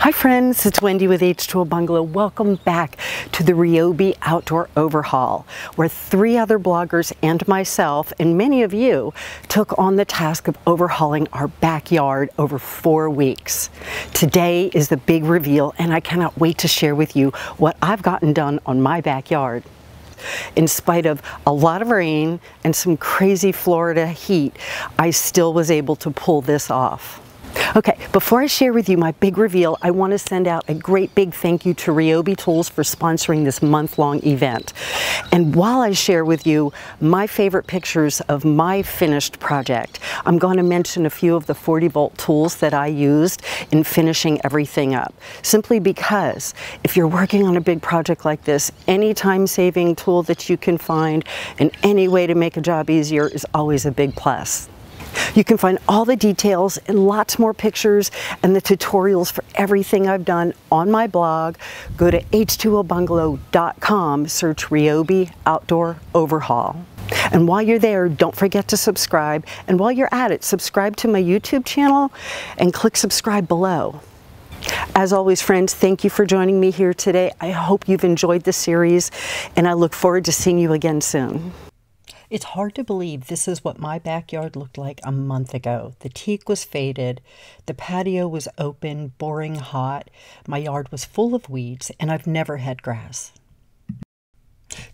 Hi friends, it's Wendy with H2O Bungalow. Welcome back to the Ryobi Outdoor Overhaul, where 3 other bloggers and myself, and many of you, took on the task of overhauling our backyard over 4 weeks. Today is the big reveal, and I cannot wait to share with you what I've gotten done on my backyard. In spite of a lot of rain and some crazy Florida heat, I still was able to pull this off. Okay, before I share with you my big reveal, I want to send out a great big thank you to Ryobi Tools for sponsoring this month-long event. And while I share with you my favorite pictures of my finished project, I'm going to mention a few of the 40-volt tools that I used in finishing everything up. Simply because if you're working on a big project like this, any time-saving tool that you can find and any way to make a job easier is always a big plus. You can find all the details and lots more pictures and the tutorials for everything I've done on my blog. Go to h2obungalow.com, search Ryobi Outdoor Overhaul. And while you're there, don't forget to subscribe. And while you're at it, subscribe to my YouTube channel and click subscribe below. As always, friends, thank you for joining me here today. I hope you've enjoyed the series, and I look forward to seeing you again soon. It's hard to believe this is what my backyard looked like a month ago. The teak was faded, the patio was open, boring hot, my yard was full of weeds, and I've never had grass.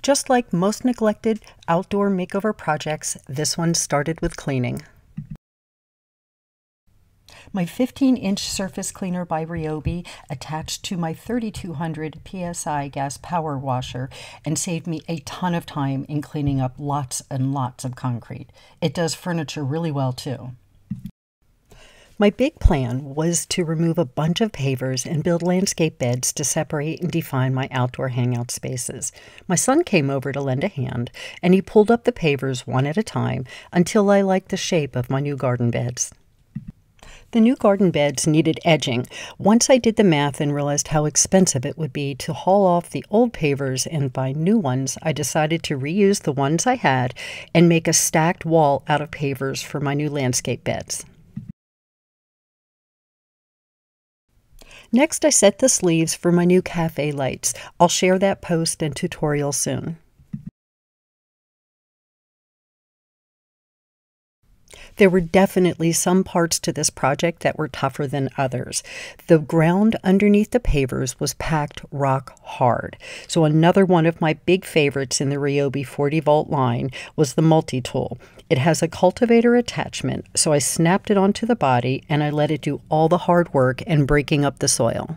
Just like most neglected outdoor makeover projects, this one started with cleaning. My 15-inch surface cleaner by Ryobi attached to my 3200 PSI gas power washer and saved me a ton of time in cleaning up lots and lots of concrete. It does furniture really well too. My big plan was to remove a bunch of pavers and build landscape beds to separate and define my outdoor hangout spaces. My son came over to lend a hand, and he pulled up the pavers one at a time until I liked the shape of my new garden beds. The new garden beds needed edging. Once I did the math and realized how expensive it would be to haul off the old pavers and buy new ones, I decided to reuse the ones I had and make a stacked wall out of pavers for my new landscape beds. Next, I set the sleeves for my new cafe lights. I'll share that post and tutorial soon. There were definitely some parts to this project that were tougher than others. The ground underneath the pavers was packed rock hard. So another one of my big favorites in the Ryobi 40-volt line was the multi-tool. It has a cultivator attachment, so I snapped it onto the body and I let it do all the hard work and breaking up the soil.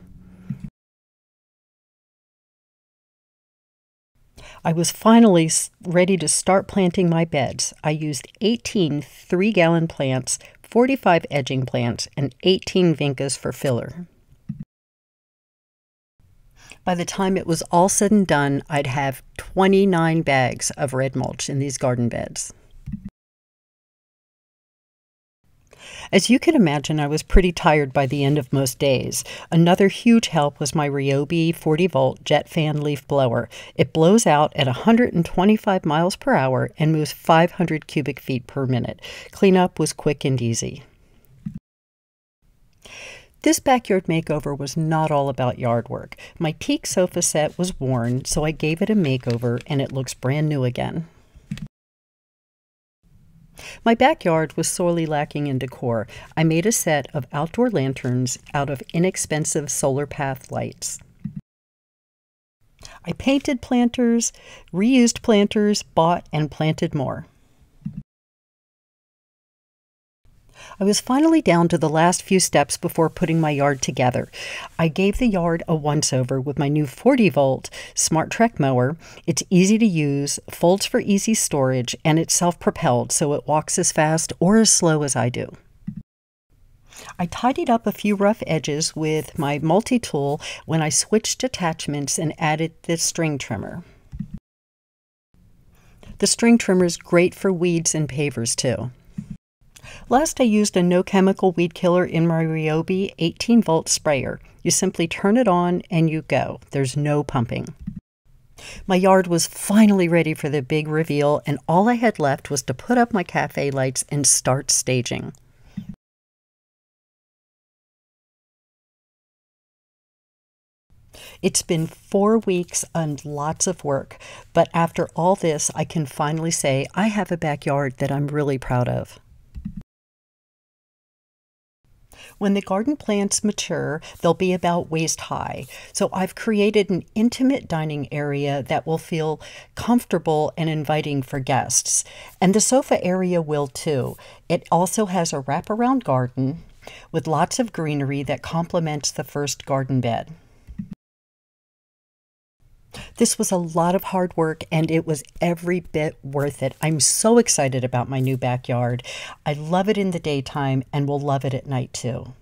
I was finally ready to start planting my beds. I used 18 3-gallon plants, 45 edging plants, and 18 vincas for filler. By the time it was all said and done, I'd have 29 bags of red mulch in these garden beds. As you can imagine, I was pretty tired by the end of most days. Another huge help was my Ryobi 40-volt jet fan leaf blower. It blows out at 125 miles per hour and moves 500 cubic feet per minute. Cleanup was quick and easy. This backyard makeover was not all about yard work. My teak sofa set was worn, so I gave it a makeover and it looks brand new again. My backyard was sorely lacking in decor. I made a set of outdoor lanterns out of inexpensive solar path lights. I painted planters, reused planters, bought and planted more. I was finally down to the last few steps before putting my yard together. I gave the yard a once-over with my new 40-volt Smart Trek mower. It's easy to use, folds for easy storage, and it's self-propelled, so it walks as fast or as slow as I do. I tidied up a few rough edges with my multi-tool when I switched attachments and added the string trimmer. The string trimmer is great for weeds and pavers too. Last, I used a no-chemical weed killer in my Ryobi 18-volt sprayer. You simply turn it on and you go. There's no pumping. My yard was finally ready for the big reveal, and all I had left was to put up my cafe lights and start staging. It's been 4 weeks and lots of work, but after all this, I can finally say I have a backyard that I'm really proud of. When the garden plants mature, they'll be about waist high. So I've created an intimate dining area that will feel comfortable and inviting for guests. And the sofa area will too. It also has a wraparound garden with lots of greenery that complements the first garden bed. This was a lot of hard work and it was every bit worth it. I'm so excited about my new backyard. I love it in the daytime and will love it at night too.